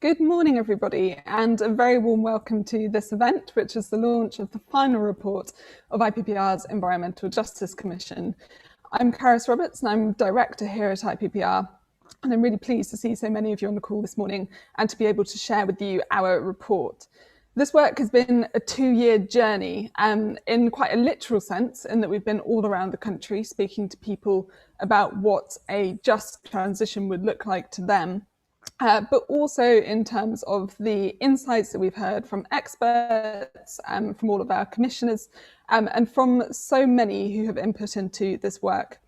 Good morning, everybody, and a very warm welcome to this event, which is the launch of the final report of IPPR's Environmental Justice Commission. I'm Caris Roberts, and I'm Director here at IPPR, and I'm really pleased to see so many of you on the call this morning and to be able to share with you our report. This work has been a 2-year journey in quite a literal sense, in that we've been all around the country speaking to people about what a just transition would look like to them. But also in terms of the insights that we've heard from experts, from all of our commissioners, and from so many who have input into this work.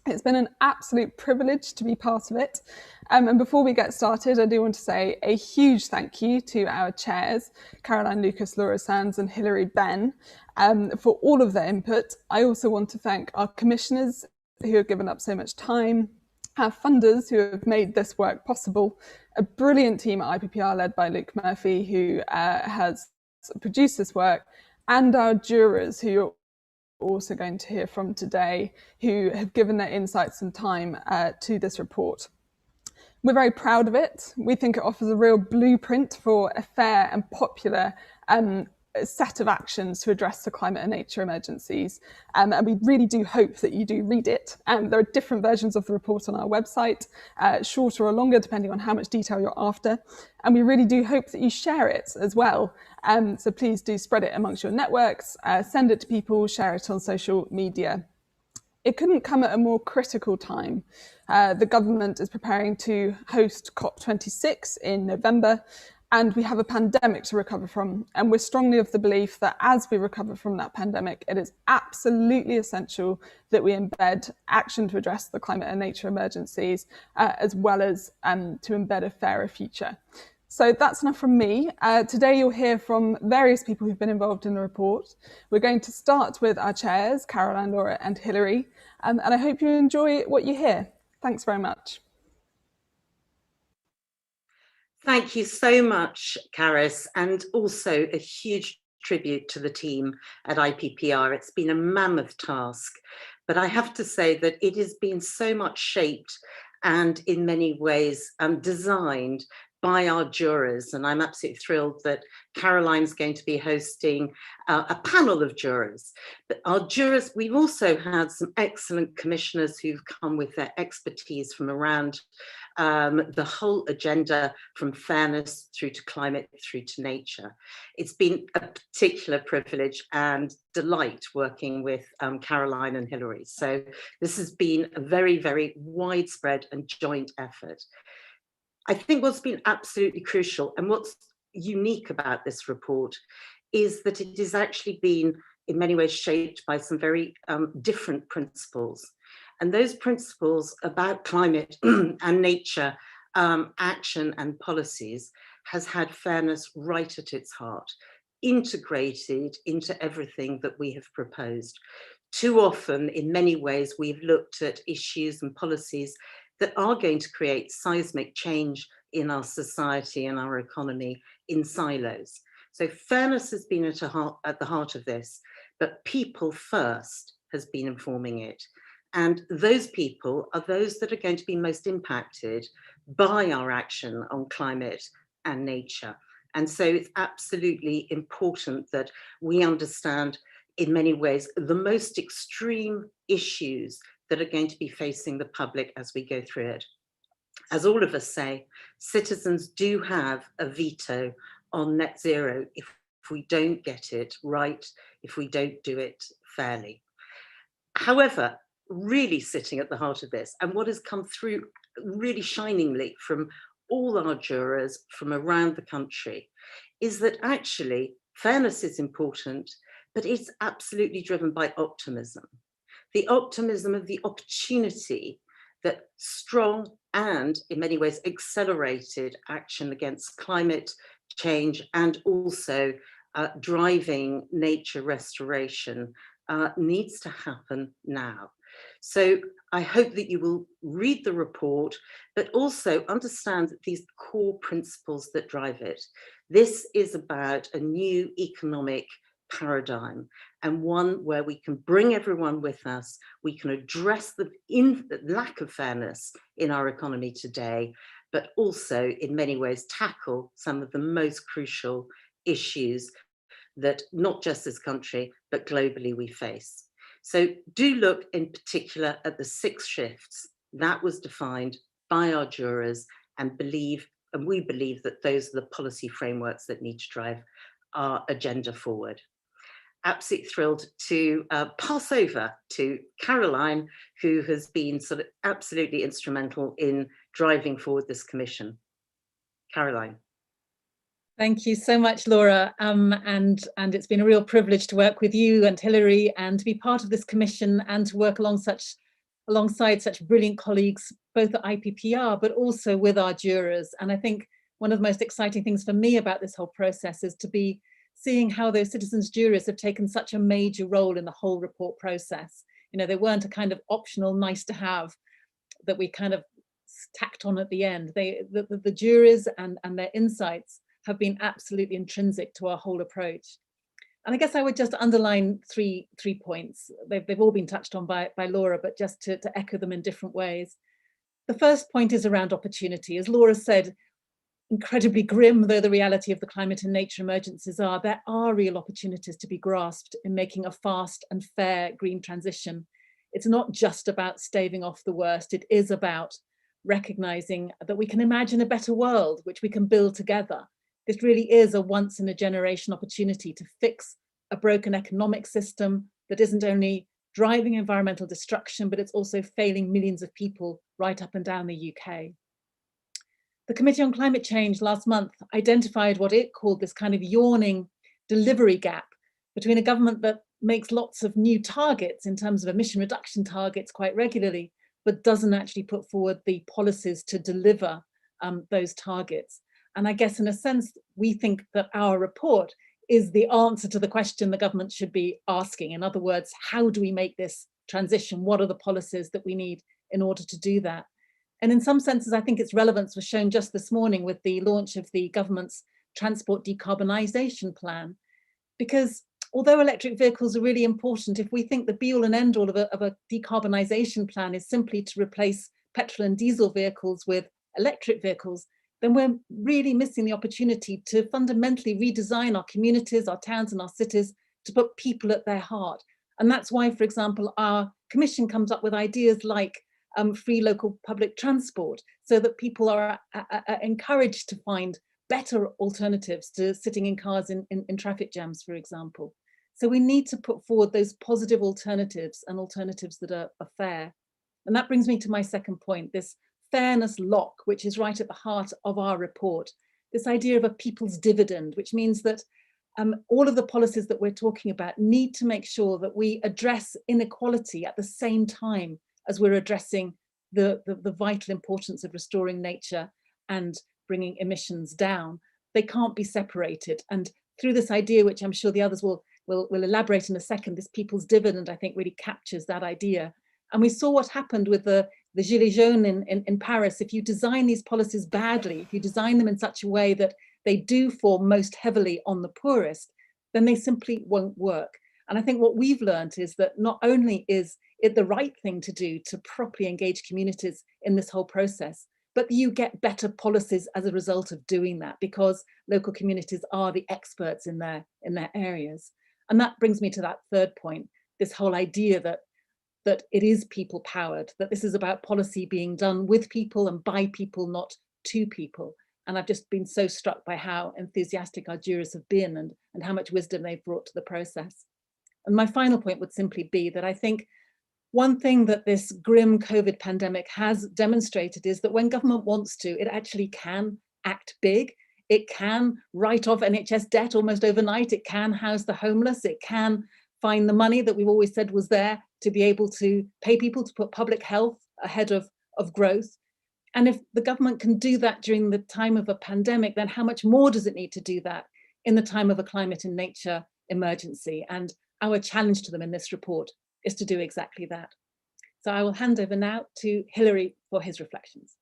It's been an absolute privilege to be part of it. And before we get started, I do want to say a huge thank you to our chairs, Caroline Lucas, Laura Sands and Hilary Benn, for all of their input. I also want to thank our commissioners who have given up so much time, our funders who have made this work possible, a brilliant team at IPPR led by Luke Murphy who has produced this work, and our jurors who you're also going to hear from today, who have given their insights and time to this report. We're very proud of it. We think it offers a real blueprint for a fair and popular set of actions to address the climate and nature emergencies. And we really do hope that you do read it. There are different versions of the report on our website, shorter or longer, depending on how much detail you're after. And we really do hope that you share it as well. So please do spread it amongst your networks, send it to people, share it on social media. It couldn't come at a more critical time. The government is preparing to host COP26 in November, and we have a pandemic to recover from. And we're strongly of the belief that as we recover from that pandemic, it is absolutely essential that we embed action to address the climate and nature emergencies, as well as to embed a fairer future. So that's enough from me. Today you'll hear from various people who've been involved in the report. We're going to start with our chairs, Caroline, Laura and Hilary, and I hope you enjoy what you hear. Thanks very much. Thank you so much, Caris, and also a huge tribute to the team at IPPR. It's been a mammoth task, but I have to say that it has been so much shaped and in many ways designed by our jurors, and I'm absolutely thrilled that Caroline's going to be hosting a panel of jurors. But our jurors, we've also had some excellent commissioners who've come with their expertise from around the whole agenda, from fairness through to climate, through to nature. It's been a particular privilege and delight working with Caroline and Hilary. So this has been a very, very widespread and joint effort. I think what's been absolutely crucial and what's unique about this report is that it has actually been in many ways shaped by some very different principles. And those principles about climate and nature action and policies has had fairness right at its heart, integrated into everything that we have proposed. Too often, in many ways, we've looked at issues and policies that are going to create seismic change in our society and our economy in silos. So fairness has been at the heart of this, but people first has been informing it. And those people are those that are going to be most impacted by our action on climate and nature. And so it's absolutely important that we understand in many ways the most extreme issues that are going to be facing the public as we go through it. As all of us say, citizens do have a veto on net zero if we don't get it right, if we don't do it fairly. However, really sitting at the heart of this, and what has come through really shiningly from all our jurors from around the country, is that actually fairness is important, but it's absolutely driven by optimism. The optimism of the opportunity that strong and in many ways accelerated action against climate change and also driving nature restoration needs to happen now. So I hope that you will read the report, but also understand these core principles that drive it. This is about a new economic paradigm, and one where we can bring everyone with us. We can address the lack of fairness in our economy today, but also in many ways tackle some of the most crucial issues that not just this country, but globally we face. So do look in particular at the 6 shifts that was defined by our jurors, and we believe that those are the policy frameworks that need to drive our agenda forward. Absolutely thrilled to pass over to Caroline, who has been sort of absolutely instrumental in driving forward this commission. Caroline. Thank you so much, Laura. And it's been a real privilege to work with you and Hilary and to be part of this commission and to work alongside such brilliant colleagues, both at IPPR, but also with our jurors. And I think one of the most exciting things for me about this whole process is to be seeing how those citizens jurors have taken such a major role in the whole report process. You know, they weren't a kind of optional nice to have that we kind of tacked on at the end. The jurors and their insights have been absolutely intrinsic to our whole approach. And I guess I would just underline three points. They've all been touched on by Laura, but just to echo them in different ways. The first point is around opportunity. As Laura said, incredibly grim though the reality of the climate and nature emergencies are, there are real opportunities to be grasped in making a fast and fair green transition. It's not just about staving off the worst, it is about recognizing that we can imagine a better world, which we can build together. This really is a once in a generation opportunity to fix a broken economic system that isn't only driving environmental destruction, but it's also failing millions of people right up and down the UK. The Committee on Climate Change last month identified what it called this kind of yawning delivery gap between a government that makes lots of new targets in terms of emission reduction targets quite regularly, but doesn't actually put forward the policies to deliver those targets. And I guess in a sense, we think that our report is the answer to the question the government should be asking. In other words, how do we make this transition? What are the policies that we need in order to do that? And in some senses, I think its relevance was shown just this morning with the launch of the government's transport decarbonisation plan. Because although electric vehicles are really important, if we think the be-all and end-all of a decarbonisation plan is simply to replace petrol and diesel vehicles with electric vehicles, then we're really missing the opportunity to fundamentally redesign our communities, our towns and our cities to put people at their heart. And that's why, for example, our commission comes up with ideas like free local public transport, so that people are encouraged to find better alternatives to sitting in cars in traffic jams, for example. So we need to put forward those positive alternatives and alternatives that are fair. And that brings me to my second point, this fairness lock, which is right at the heart of our report, this idea of a people's dividend, which means that all of the policies that we're talking about need to make sure that we address inequality at the same time as we're addressing the vital importance of restoring nature and bringing emissions down. They can't be separated. And through this idea, which I'm sure the others will elaborate in a second, this people's dividend, I think, really captures that idea. And we saw what happened with the Gilets jaunes in Paris. If you design these policies badly, if you design them in such a way that they do fall most heavily on the poorest, then they simply won't work. And I think what we've learned is that not only is it the right thing to do to properly engage communities in this whole process, but you get better policies as a result of doing that, because local communities are the experts in their areas. And that brings me to that third point, this whole idea that it is people powered, that this is about policy being done with people and by people, not to people. And I've just been so struck by how enthusiastic our jurors have been and how much wisdom they've brought to the process. And my final point would simply be that I think one thing that this grim COVID pandemic has demonstrated is that when government wants to, it actually can act big. It can write off NHS debt almost overnight. It can house the homeless. It can find the money that we've always said was there to be able to pay people to put public health ahead of growth. And if the government can do that during the time of a pandemic, then how much more does it need to do that in the time of a climate and nature emergency? And our challenge to them in this report is to do exactly that. So I will hand over now to Hilary for his reflections.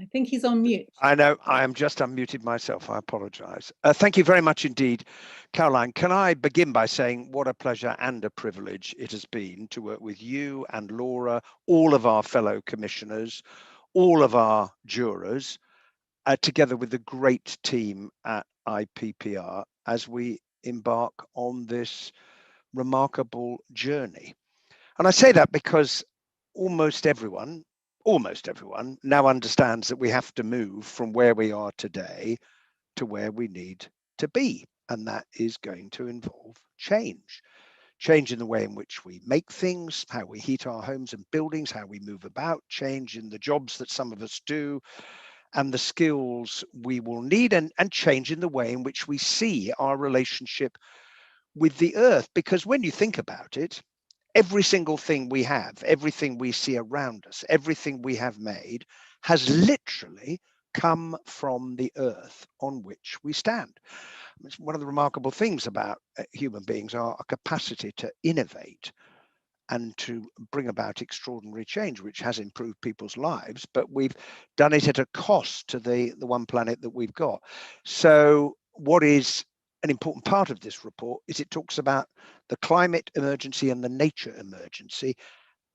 I think he's on mute. I know, I am just unmuted myself. I apologise. Thank you very much indeed, Caroline. Can I begin by saying what a pleasure and a privilege it has been to work with you and Laura, all of our fellow commissioners, all of our jurors, together with the great team at IPPR as we embark on this remarkable journey. And I say that because almost everyone now understands that we have to move from where we are today to where we need to be. And that is going to involve change. Change in the way in which we make things, how we heat our homes and buildings, how we move about, change in the jobs that some of us do, and the skills we will need, and change in the way in which we see our relationship with the earth. Because when you think about it, every single thing we have, everything we see around us, everything we have made has literally come from the earth on which we stand. It's one of the remarkable things about human beings, our capacity to innovate and to bring about extraordinary change, which has improved people's lives, but we've done it at a cost to the one planet that we've got. So what is an important part of this report is it talks about the climate emergency and the nature emergency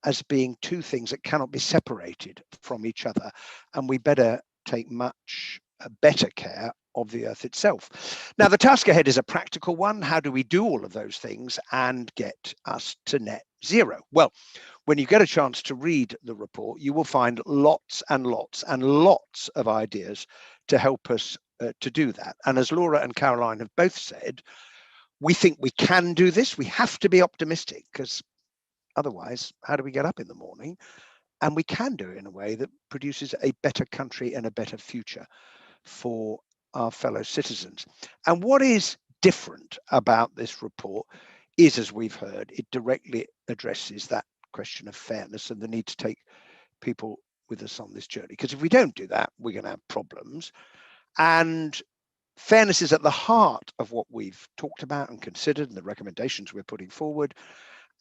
as being two things that cannot be separated from each other. And we better take much better care of the earth itself. Now, the task ahead is a practical one. How do we do all of those things and get us to net zero? Well, when you get a chance to read the report, you will find lots and lots and lots of ideas to help us to do that. And as Laura and Caroline have both said, we think we can do this. We have to be optimistic, because otherwise, how do we get up in the morning? And we can do it in a way that produces a better country and a better future for our fellow citizens. And what is different about this report is, as we've heard, it directly addresses that question of fairness and the need to take people with us on this journey. Because if we don't do that, we're going to have problems. And fairness is at the heart of what we've talked about and considered and the recommendations we're putting forward.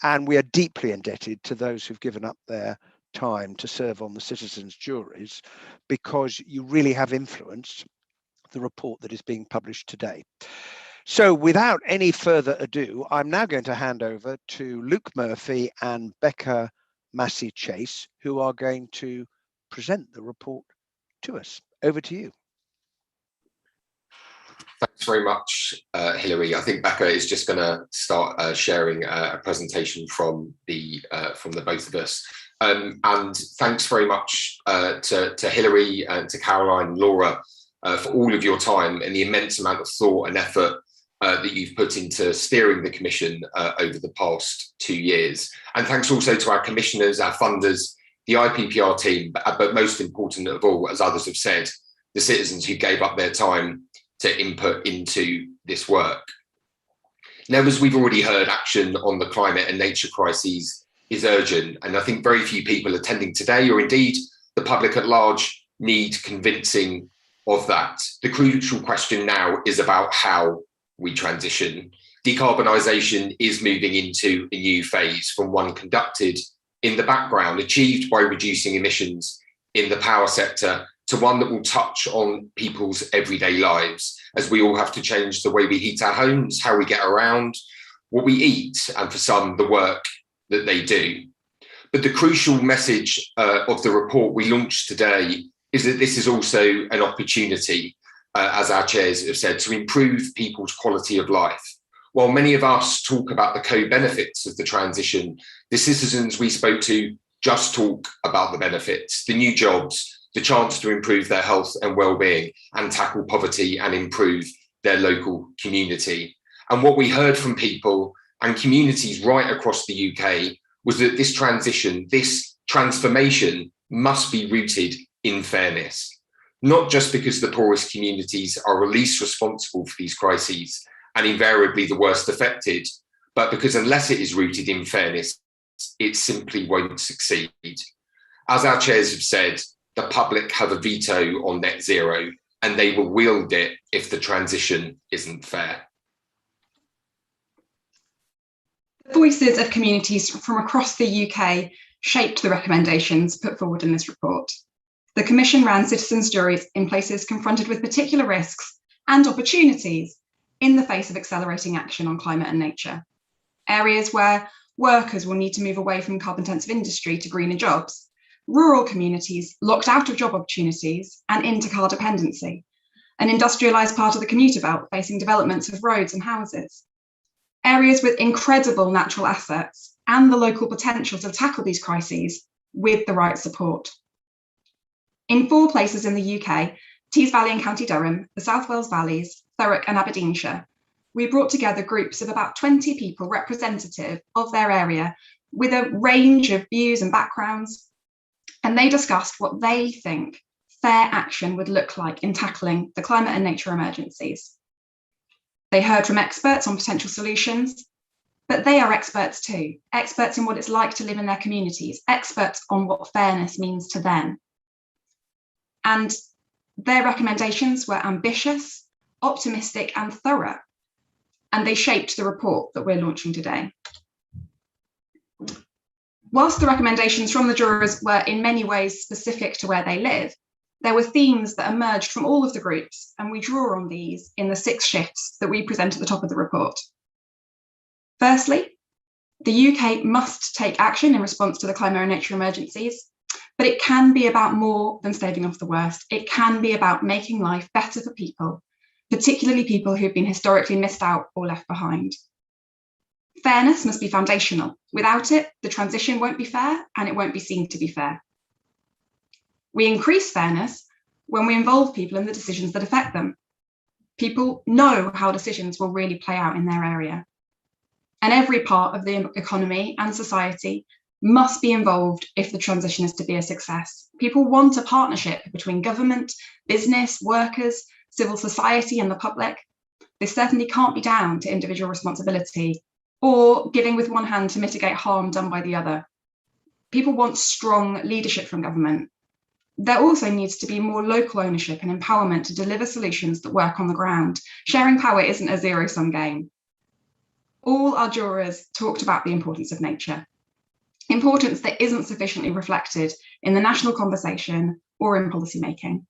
And we are deeply indebted to those who've given up their time to serve on the citizens' juries, because you really have influenced the report that is being published today. So without any further ado, I'm now going to hand over to Luke Murphy and Becca Massey-Chase, who are going to present the report to us. Over to you. Thanks very much, Hilary. I think Becca is just going to start sharing a presentation from the both of us. And thanks very much to Hilary and to Caroline and Laura for all of your time and the immense amount of thought and effort that you've put into steering the Commission over the past 2 years. And thanks also to our commissioners, our funders, the IPPR team, but most important of all, as others have said, the citizens who gave up their time to input into this work. Now, as we've already heard, action on the climate and nature crises is urgent. And I think very few people attending today, or indeed the public at large, need convincing of that. The crucial question now is about how we transition. Decarbonisation is moving into a new phase, from one conducted in the background, achieved by reducing emissions in the power sector, to one that will touch on people's everyday lives, as we all have to change the way we heat our homes, how we get around, what we eat, and for some, the work that they do. But the crucial message of the report we launched today is that this is also an opportunity, as our chairs have said, to improve people's quality of life. While many of us talk about the co-benefits of the transition, the citizens we spoke to just talk about the benefits, the new jobs, the chance to improve their health and well-being and tackle poverty and improve their local community. And what we heard from people and communities right across the UK was that this transition, this transformation must be rooted in fairness, not just because the poorest communities are least responsible for these crises and invariably the worst affected, but because unless it is rooted in fairness, it simply won't succeed. As our chairs have said, the public have a veto on net zero, and they will wield it if the transition isn't fair. The voices of communities from across the UK shaped the recommendations put forward in this report. the Commission ran citizens' juries in places confronted with particular risks and opportunities in the face of accelerating action on climate and nature. Areas where workers will need to move away from carbon-intensive industry to greener jobs, rural communities locked out of job opportunities and into car dependency, an industrialised part of the commuter belt facing developments of roads and houses, areas with incredible natural assets and the local potential to tackle these crises with the right support. In 4 places in the UK, Tees Valley and County Durham, the South Wales Valleys, Thurrock and Aberdeenshire, we brought together groups of about 20 people representative of their area with a range of views and backgrounds, and they discussed what they think fair action would look like in tackling the climate and nature emergencies. They heard from experts on potential solutions, but they are experts too, experts in what it's like to live in their communities, experts on what fairness means to them. And their recommendations were ambitious, optimistic, and thorough, and they shaped the report that we're launching today. Whilst the recommendations from the jurors were in many ways specific to where they live, there were themes that emerged from all of the groups, and we draw on these in the 6 shifts that we present at the top of the report. Firstly, the UK must take action in response to the climate and nature emergencies, but it can be about more than staving off the worst. It can be about making life better for people, particularly people who've been historically missed out or left behind. Fairness must be foundational. Without it, the transition won't be fair and it won't be seen to be fair. We increase fairness when we involve people in the decisions that affect them. People know how decisions will really play out in their area. And every part of the economy and society must be involved if the transition is to be a success. People want a partnership between government, business, workers, civil society and the public. This certainly can't be down to individual responsibility or giving with one hand to mitigate harm done by the other. People want strong leadership from government. There also needs to be more local ownership and empowerment to deliver solutions that work on the ground. Sharing power isn't a zero-sum game. All our jurors talked about the importance of nature, importance that isn't sufficiently reflected in the national conversation or in policy making.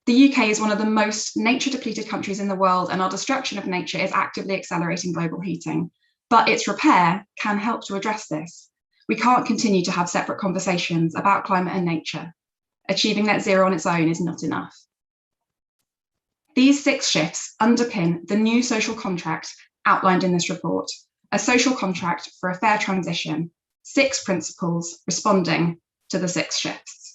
The UK is one of the most nature-depleted countries in the world, and our destruction of nature is actively accelerating global heating. But its repair can help to address this. We can't continue to have separate conversations about climate and nature. Achieving net zero on its own is not enough. These 6 shifts underpin the new social contract outlined in this report, a social contract for a fair transition, 6 principles responding to the 6 shifts.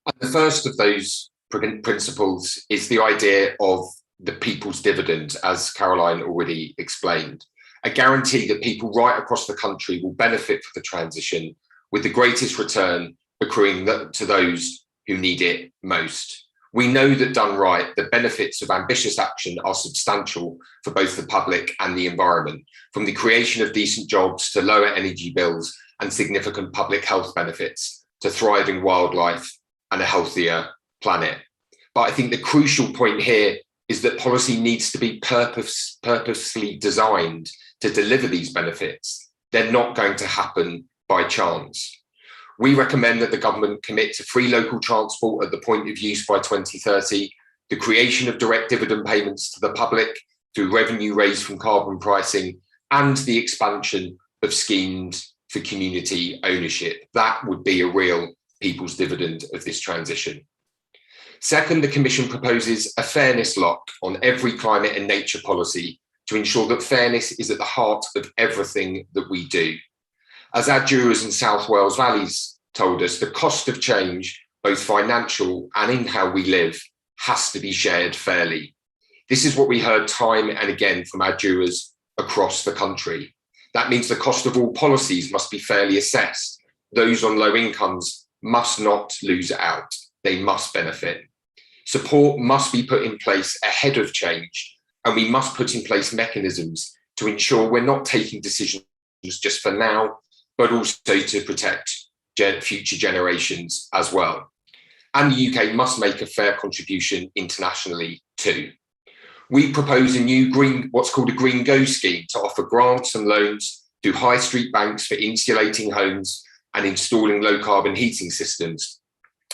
And the first of those principles is the idea of the people's dividend, as Caroline already explained, a guarantee that people right across the country will benefit from the transition with the greatest return accruing to those who need it most. We know that done right, the benefits of ambitious action are substantial for both the public and the environment, from the creation of decent jobs to lower energy bills and significant public health benefits to thriving wildlife and a healthier planet. But I think the crucial point here is that policy needs to be purposefully designed to deliver these benefits. They're not going to happen by chance. We recommend that the government commit to free local transport at the point of use by 2030, the creation of direct dividend payments to the public through revenue raised from carbon pricing, and the expansion of schemes for community ownership. That would be a real people's dividend of this transition. Second, the Commission proposes a fairness lock on every climate and nature policy to ensure that fairness is at the heart of everything that we do. As our jurors in South Wales Valleys told us, the cost of change, both financial and in how we live, has to be shared fairly. This is what we heard time and again from our jurors across the country. That means the cost of all policies must be fairly assessed. Those on low incomes must not lose out. They must benefit. Support must be put in place ahead of change, and we must put in place mechanisms to ensure we're not taking decisions just for now, but also to protect future generations as well. And the UK must make a fair contribution internationally too. We propose a new what's called a Green Go scheme to offer grants and loans through high street banks for insulating homes and installing low carbon heating systems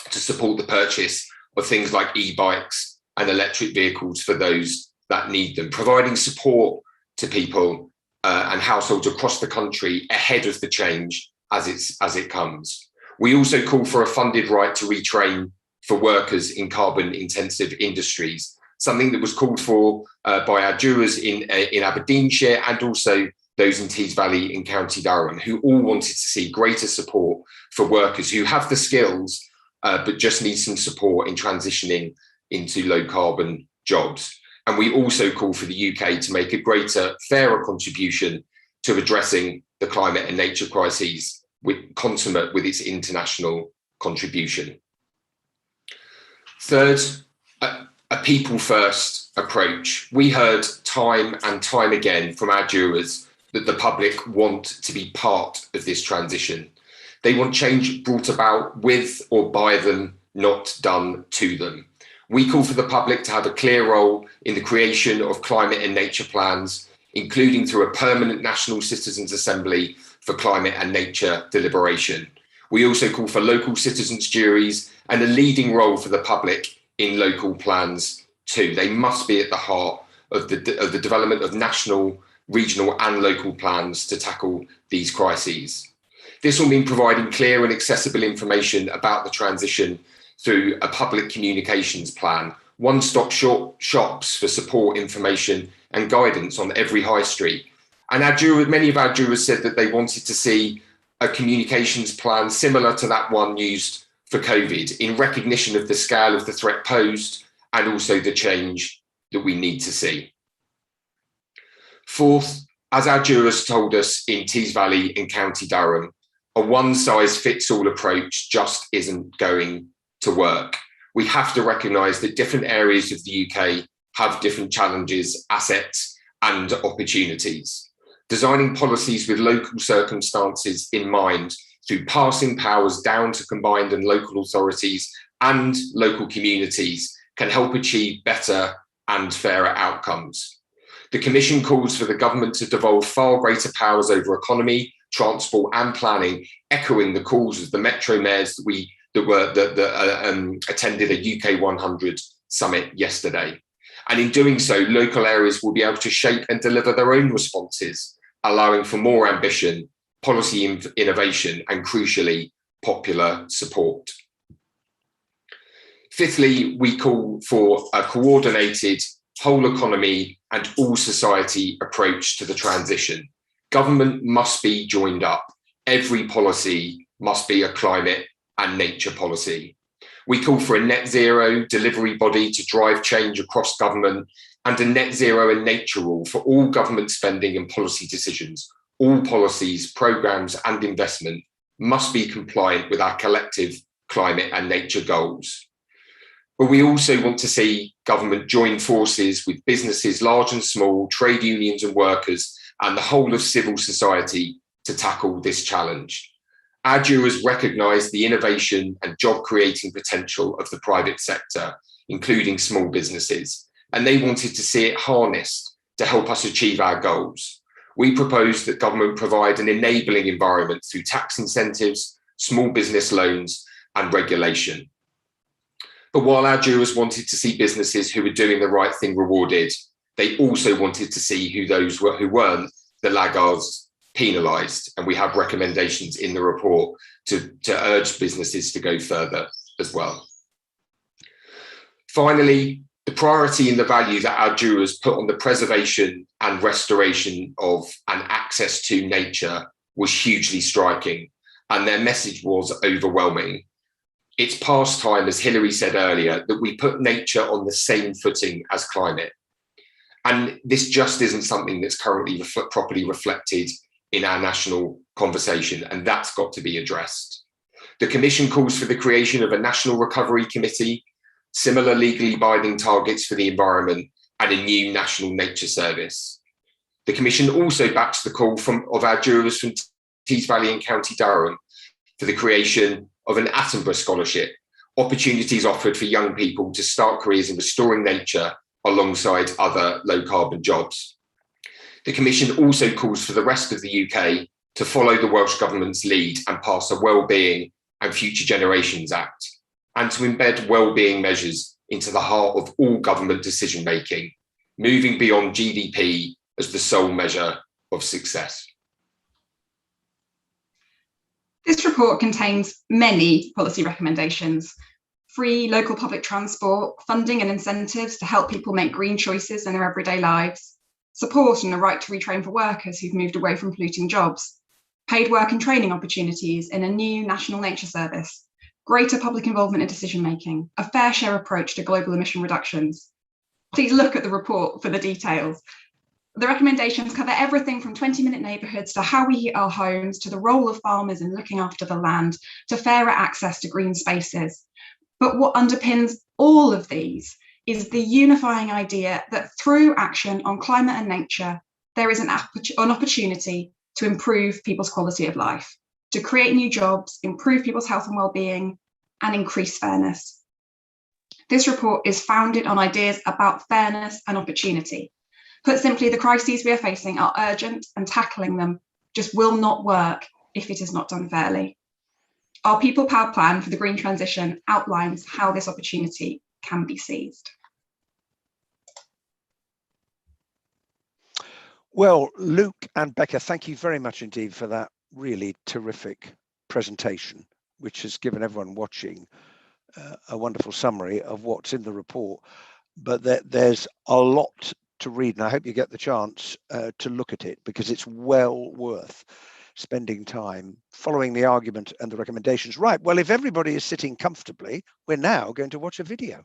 to support the purchase of things like e-bikes and electric vehicles for those that need them, providing support to people and households across the country ahead of the change as it comes. We also call for a funded right to retrain for workers in carbon intensive industries, something that was called for by our jurors in Aberdeenshire and also those in Tees Valley in County Durham, who all wanted to see greater support for workers who have the skills but just need some support in transitioning into low carbon jobs. And we also call for the UK to make a greater, fairer contribution to addressing the climate and nature crises, consummate with its international contribution. Third, a people-first approach. We heard time and time again from our jurors that the public want to be part of this transition. They want change brought about with or by them, not done to them. We call for the public to have a clear role in the creation of climate and nature plans, including through a permanent National Citizens' Assembly for climate and nature deliberation. We also call for local citizens' juries and a leading role for the public in local plans too. They must be at the heart of the development of national, regional and local plans to tackle these crises. This will mean providing clear and accessible information about the transition through a public communications plan, one-stop shops for support, information and guidance on every high street. And many of our jurors said that they wanted to see a communications plan similar to that one used for COVID, in recognition of the scale of the threat posed and also the change that we need to see. Fourth, as our jurors told us in Tees Valley in County Durham, a one-size-fits-all approach just isn't going to work. We have to recognise that different areas of the UK have different challenges, assets and opportunities. Designing policies with local circumstances in mind through passing powers down to combined and local authorities and local communities can help achieve better and fairer outcomes. The Commission calls for the government to devolve far greater powers over economy, transport and planning, echoing the calls of the Metro mayors that attended a UK 100 summit yesterday. And in doing so, local areas will be able to shape and deliver their own responses, allowing for more ambition, policy innovation, and crucially, popular support. Fifthly, we call for a coordinated whole economy and all society approach to the transition. Government must be joined up. Every policy must be a climate and nature policy. We call for a net zero delivery body to drive change across government and a net zero and nature rule for all government spending and policy decisions. All policies, programmes and investment must be compliant with our collective climate and nature goals. But we also want to see government join forces with businesses, large and small, trade unions and workers, and the whole of civil society to tackle this challenge. Our jurors recognise the innovation and job creating potential of the private sector, including small businesses, and they wanted to see it harnessed to help us achieve our goals. We propose that government provide an enabling environment through tax incentives, small business loans and regulation. But while our jurors wanted to see businesses who were doing the right thing rewarded, they also wanted to see who weren't, the laggards, penalised. And we have recommendations in the report to urge businesses to go further as well. Finally, the priority and the value that our jurors put on the preservation and restoration of and access to nature was hugely striking, and their message was overwhelming. It's past time, as Hilary said earlier, that we put nature on the same footing as climate. And this just isn't something that's currently properly reflected in our national conversation, and that's got to be addressed. The Commission calls for the creation of a National Recovery Committee, similar legally binding targets for the environment, and a new National Nature Service. The Commission also backs the call of our jurors from Tees Valley and County Durham for the creation of an Attenborough Scholarship, opportunities offered for young people to start careers in restoring nature alongside other low carbon jobs. The Commission also calls for the rest of the UK to follow the Welsh Government's lead and pass a Wellbeing and Future Generations Act, and to embed wellbeing measures into the heart of all government decision-making, moving beyond GDP as the sole measure of success. This report contains many policy recommendations: free local public transport, funding and incentives to help people make green choices in their everyday lives, support and the right to retrain for workers who've moved away from polluting jobs, paid work and training opportunities in a new national nature service, greater public involvement in decision-making, a fair share approach to global emission reductions. Please look at the report for the details. The recommendations cover everything from 20-minute neighbourhoods to how we heat our homes, to the role of farmers in looking after the land, to fairer access to green spaces. But what underpins all of these is the unifying idea that through action on climate and nature, there is an opportunity to improve people's quality of life, to create new jobs, improve people's health and well-being, and increase fairness. This report is founded on ideas about fairness and opportunity. Put simply, the crises we are facing are urgent, and tackling them just will not work if it is not done fairly. Our People Powered Plan for the Green Transition outlines how this opportunity can be seized. Well, Luke and Becca, thank you very much indeed for that really terrific presentation, which has given everyone watching a wonderful summary of what's in the report. But there's a lot to read, and I hope you get the chance to look at it, because it's well worth spending time following the argument and the recommendations. Right, well, if everybody is sitting comfortably, we're now going to watch a video.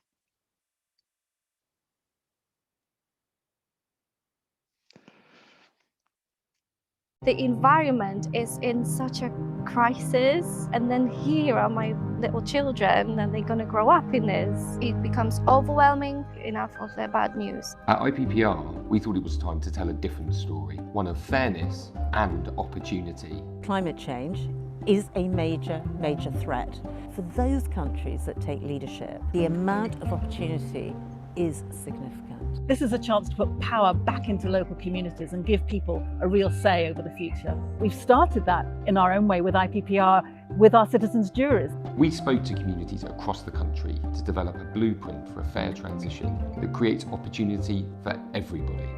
The environment is in such a crisis, and then here are my little children, and they're going to grow up in this. It becomes overwhelming. Enough of their bad news. At IPPR, we thought it was time to tell a different story, one of fairness and opportunity. Climate change is a major, major threat. For those countries that take leadership, the amount of opportunity is significant. This is a chance to put power back into local communities and give people a real say over the future. We've started that in our own way with IPPR, with our citizens' jurors. We spoke to communities across the country to develop a blueprint for a fair transition that creates opportunity for everybody.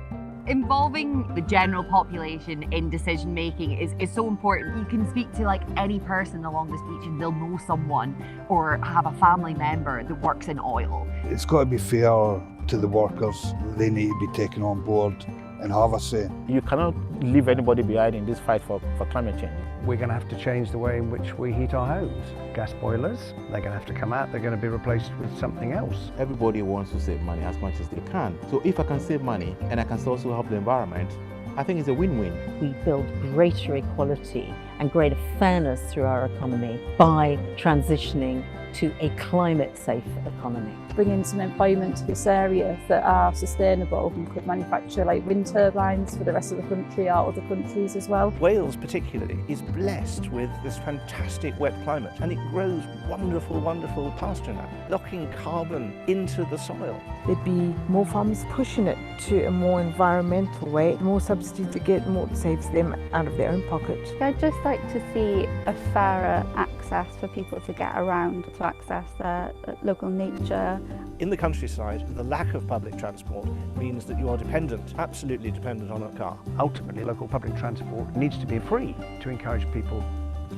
Involving the general population in decision making is so important. You can speak to like any person along the beach and they'll know someone or have a family member that works in oil. It's got to be fair to the workers. They need to be taken on board and have a say. You cannot leave anybody behind in this fight for climate change. We're going to have to change the way in which we heat our homes. Gas boilers, they're going to have to come out, they're going to be replaced with something else. Everybody wants to save money as much as they can. So if I can save money and I can also help the environment, I think it's a win-win. We build greater equality and greater fairness through our economy by transitioning to a climate-safe economy. Bring in some employment to this area that are sustainable. We could manufacture like wind turbines for the rest of the country or other countries as well. Wales particularly is blessed with this fantastic wet climate, and it grows wonderful, wonderful pasture land, locking carbon into the soil. There'd be more farmers pushing it to a more environmental way, more subsidies to get more saves them out of their own pocket. I'd just like to see a fairer access for people to get around, to access their local nature. In the countryside, the lack of public transport means that you are dependent, absolutely dependent on a car. Ultimately, local public transport needs to be free to encourage people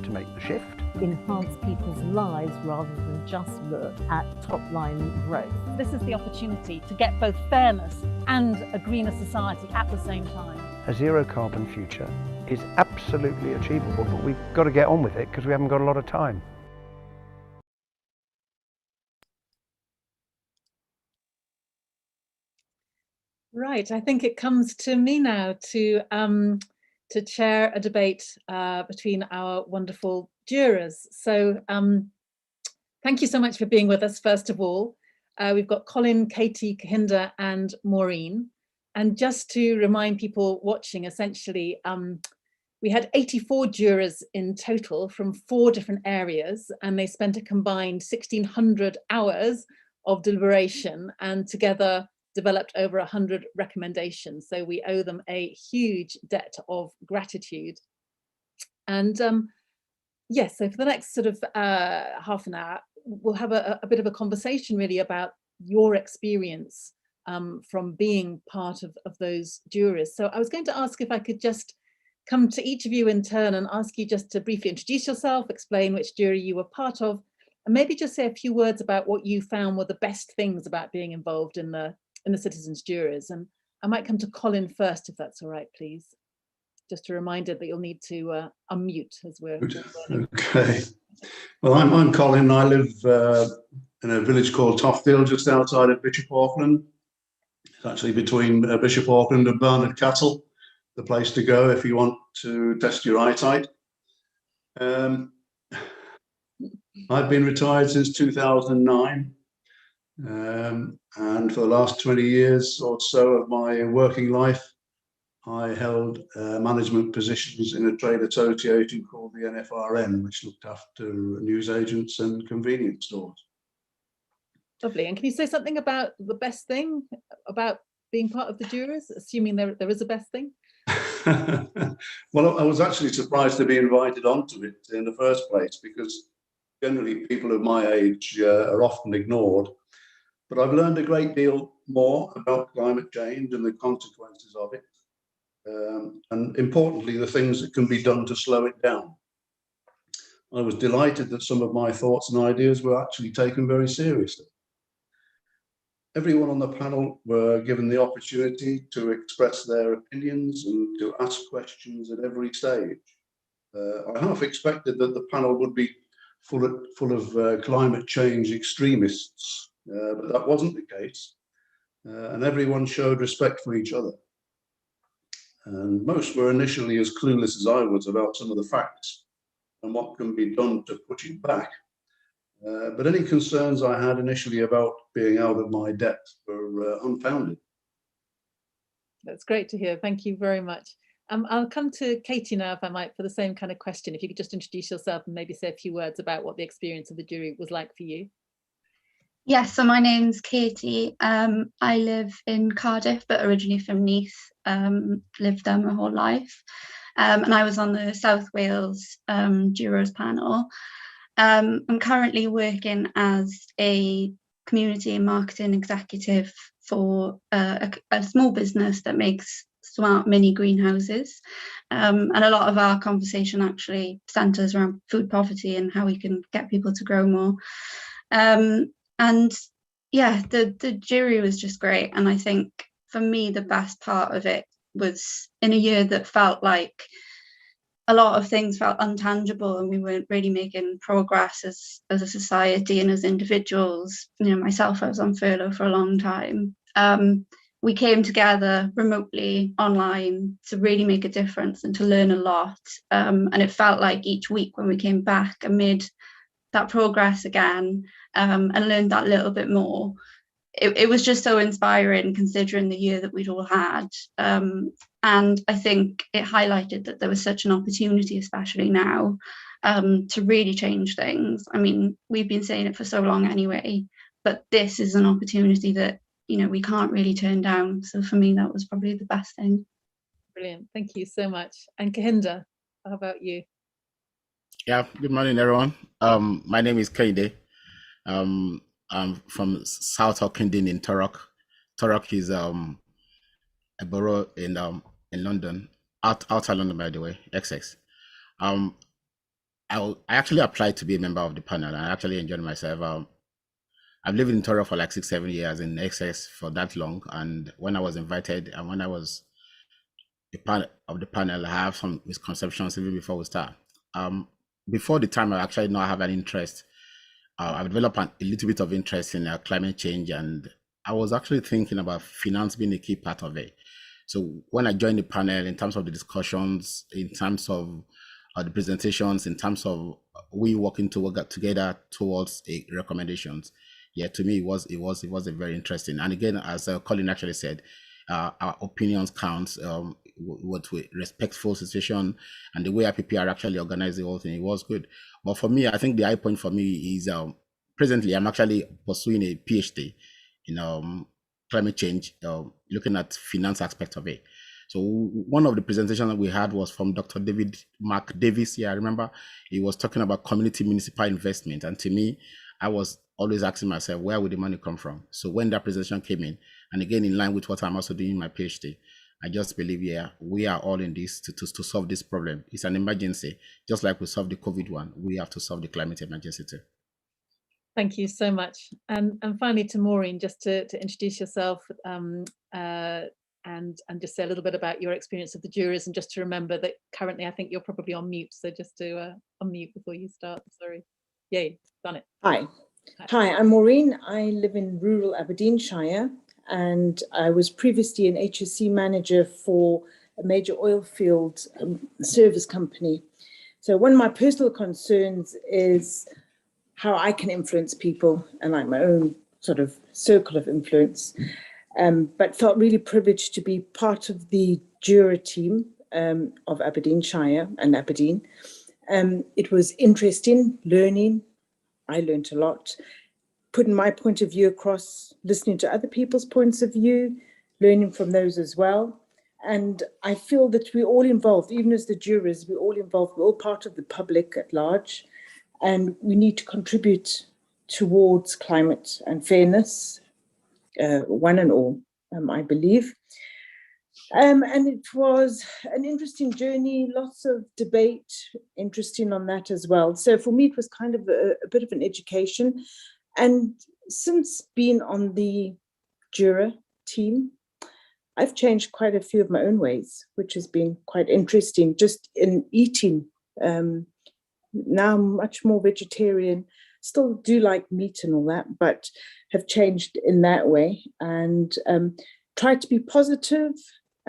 to make the shift. Enhance people's lives rather than just look at top-line growth. This is the opportunity to get both fairness and a greener society at the same time. A zero carbon future is absolutely achievable, but we've got to get on with it because we haven't got a lot of time. Right, I think it comes to me now to chair a debate between our wonderful jurors. So thank you so much for being with us, first of all. We've got Colin, Katie, Kahinda and Maureen. And just to remind people watching, essentially, we had 84 jurors in total from 4 different areas, and they spent a combined 1,600 hours of deliberation and together developed over 100 recommendations. So we owe them a huge debt of gratitude. And yes, so for the next sort of half an hour, we'll have a bit of a conversation really about your experience from being part of those jurors. So I was going to ask if I could just come to each of you in turn and ask you just to briefly introduce yourself, explain which jury you were part of, and maybe just say a few words about what you found were the best things about being involved in the citizens' jurors. And I might come to Colin first, if that's all right, please. Just a reminder that you'll need to unmute as we're learning. Okay. Well, I'm Colin. I live in a village called Tofffield, just outside of Bishop Auckland. It's actually between Bishop Auckland and Bernard Castle, the place to go if you want to test your eyesight. I've been retired since 2009. And for the last 20 years or so of my working life, I held management positions in a trade association called the NFRN, which looked after newsagents and convenience stores. Lovely. And can you say something about the best thing about being part of the jurors, assuming there is a best thing? Well, I was actually surprised to be invited onto it in the first place, because generally people of my age are often ignored. But I've learned a great deal more about climate change and the consequences of it. And importantly, the things that can be done to slow it down. I was delighted that some of my thoughts and ideas were actually taken very seriously. Everyone on the panel were given the opportunity to express their opinions and to ask questions at every stage. I half expected that the panel would be full of climate change extremists, but that wasn't the case. And everyone showed respect for each other. And most were initially as clueless as I was about some of the facts and what can be done to push it back. But any concerns I had initially about being out of my depth were unfounded. That's great to hear. Thank you very much. I'll come to Katie now, if I might, for the same kind of question. If you could just introduce yourself and maybe say a few words about what the experience of the jury was like for you. Yes, so my name's Katie. I live in Cardiff, but originally from Nice, lived there my whole life. And I was on the South Wales jurors panel. I'm currently working as a community and marketing executive for a small business that makes smart mini greenhouses. And a lot of our conversation actually centres around food poverty and how we can get people to grow more. And yeah, the jury was just great. And I think for me, the best part of it was in a year that felt like a lot of things felt untangible and we weren't really making progress as a society and as individuals. You know, myself, I was on furlough for a long time. We came together remotely online to really make a difference and to learn a lot. And it felt like each week when we came back and made that progress again and learned that little bit more. It was just so inspiring considering the year that we'd all had. And I think it highlighted that there was such an opportunity, especially now, to really change things. I mean, we've been saying it for so long anyway, but this is an opportunity that, you know, we can't really turn down. So for me, that was probably the best thing. Brilliant. Thank you so much. And Kahinda, how about you? Yeah, good morning, everyone. My name is Kainde. I'm from South Hawkenden in Thurrock. Thurrock is a borough in London, outside London, by the way, XX. I actually applied to be a member of the panel. I actually enjoyed myself. I've lived in Thurrock for like 6-7 years in XX for that long. And when I was invited and when I was a part of the panel, I have some misconceptions even before we start. Before the time, I actually now have an interest. I've developed a little bit of interest in climate change, and I was actually thinking about finance being a key part of it. So when I joined the panel, in terms of the discussions, in terms of the presentations, in terms of we working to work together towards recommendations, yeah, to me it was a very interesting. And again, as Colin actually said, our opinions counts. With respectful situation and the way IPPR actually organized the whole thing, it was good. But for me, I think the high point for me is presently I'm actually pursuing a PhD in climate change, looking at finance aspect of it. So one of the presentations that we had was from Dr. Mark Davis. Yeah, I remember he was talking about community municipal investment. And to me, I was always asking myself, where would the money come from? So when that presentation came in, and again, in line with what I'm also doing in my PhD, I just believe, yeah, we are all in this to solve this problem. It's an emergency. Just like we solved the COVID one, we have to solve the climate emergency too. Thank you so much. And finally to Maureen, just to introduce yourself and just say a little bit about your experience of the jurors, and just to remember that currently I think you're probably on mute, so just to unmute before you start. Sorry. Yay, done it. Hi, I'm Maureen. I live in rural Aberdeenshire, and I was previously an HSE manager for a major oil field service company. So one of my personal concerns is how I can influence people and like my own sort of circle of influence. But felt really privileged to be part of the juror team of Aberdeenshire and Aberdeen. It was interesting, learning. I learned a lot, putting my point of view across, listening to other people's points of view, learning from those as well. And I feel that we're all involved, even as the jurors, we're all involved, we're all part of the public at large, and we need to contribute towards climate and fairness, one and all, I believe. And it was an interesting journey, lots of debate, interesting on that as well. So for me, it was kind of a bit of an education. And since being on the juror team, I've changed quite a few of my own ways, which has been quite interesting, just in eating. Now I'm much more vegetarian, still do like meat and all that, but have changed in that way, and tried to be positive,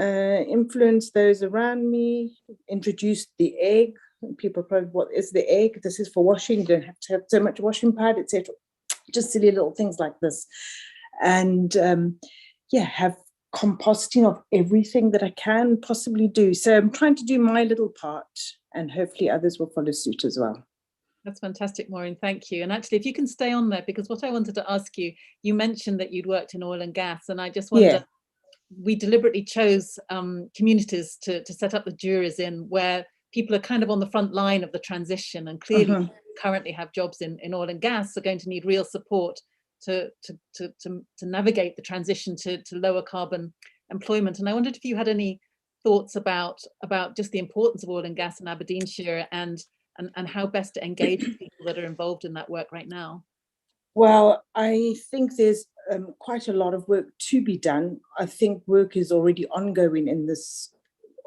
influence those around me, introduced the egg. People probably, what is the egg? This is for washing, you don't have to have so much washing pad, etc. Just silly little things like this. And yeah, have composting of everything that I can possibly do. So I'm trying to do my little part, and hopefully others will follow suit as well. That's fantastic, Maureen. Thank you. And actually, if you can stay on there, because what I wanted to ask you, you mentioned that you'd worked in oil and gas, and I just wonder, we deliberately chose communities to set up the jurors in where people are kind of on the front line of the transition, and clearly currently have jobs in oil and gas are going to need real support to navigate the transition to lower carbon employment. And I wondered if you had any thoughts about just the importance of oil and gas in Aberdeenshire and how best to engage with people that are involved in that work right now. Well, I think there's quite a lot of work to be done. I think work is already ongoing in this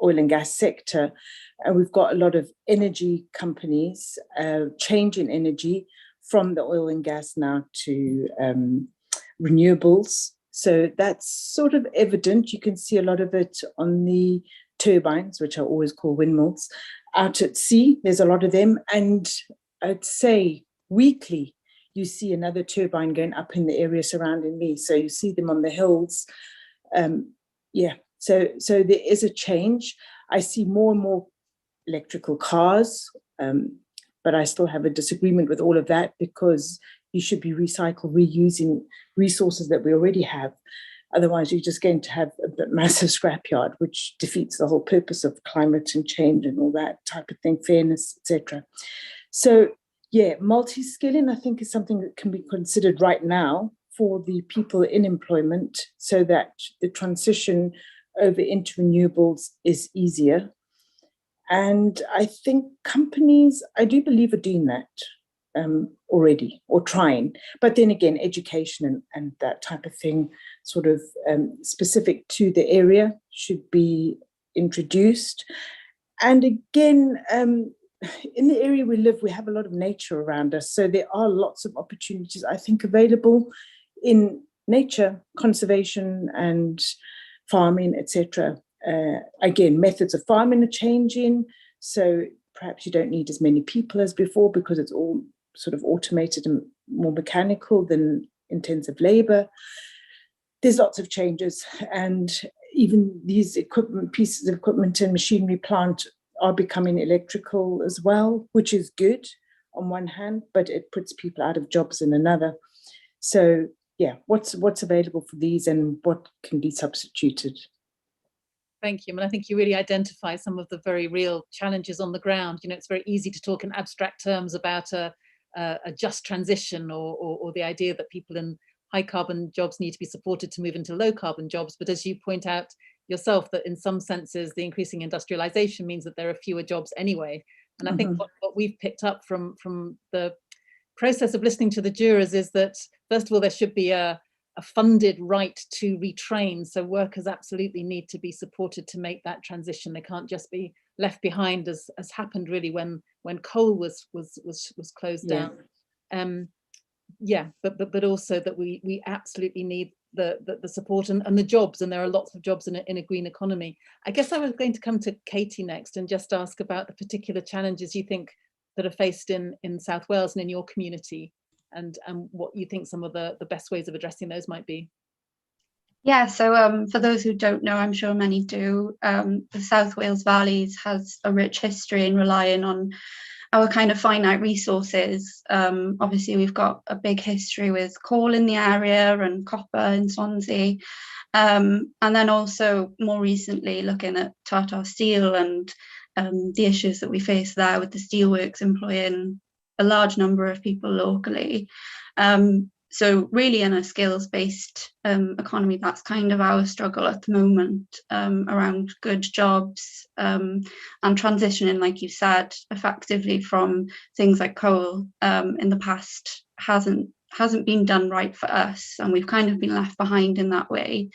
oil and gas sector, and we've got a lot of energy companies changing energy from the oil and gas now to renewables. So that's sort of evident. You can see a lot of it on the turbines, which I always call windmills, out at sea. There's a lot of them. And I'd say weekly, you see another turbine going up in the area surrounding me. So you see them on the hills. Yeah, so there is a change. I see more and more electrical cars, but I still have a disagreement with all of that, because you should be reusing resources that we already have. Otherwise, you're just going to have a massive scrapyard, which defeats the whole purpose of climate and change and all that type of thing, fairness, etc. So, yeah, multi-skilling, I think, is something that can be considered right now for the people in employment, so that the transition over into renewables is easier. And I think companies, I do believe, are doing that already, or trying. But then again, education and that type of thing, sort of specific to the area, should be introduced. And again, in the area we live, we have a lot of nature around us. So there are lots of opportunities, I think, available in nature, conservation and farming, etc. Again, methods of farming are changing. So perhaps you don't need as many people as before, because it's all sort of automated and more mechanical than intensive labor. There's lots of changes, and even these pieces of equipment and machinery plant are becoming electrical as well, which is good on one hand, but it puts people out of jobs in another. So yeah, what's available for these and what can be substituted? Thank you. I mean, I think you really identify some of the very real challenges on the ground. You know, it's very easy to talk in abstract terms about a just transition or the idea that people in high carbon jobs need to be supported to move into low carbon jobs. But as you point out yourself, that in some senses, the increasing industrialization means that there are fewer jobs anyway. And I think what we've picked up from the process of listening to the jurors is that, first of all, there should be a funded right to retrain. So workers absolutely need to be supported to make that transition. They can't just be left behind, as happened really when coal was closed down. But also that we absolutely need the support and the jobs, and there are lots of jobs in a green economy. I guess I was going to come to Katie next and just ask about the particular challenges you think that are faced in South Wales and in your community, and what you think some of the best ways of addressing those might be. Yeah, so for those who don't know, I'm sure many do, the South Wales Valleys has a rich history in relying on our kind of finite resources. Obviously, we've got a big history with coal in the area and copper in Swansea. And then also more recently looking at Tata Steel and the issues that we face there with the steelworks employing a large number of people locally. So really in a skills-based economy, that's kind of our struggle at the moment, around good jobs and transitioning, like you said, effectively from things like coal in the past hasn't been done right for us, and we've kind of been left behind in that way.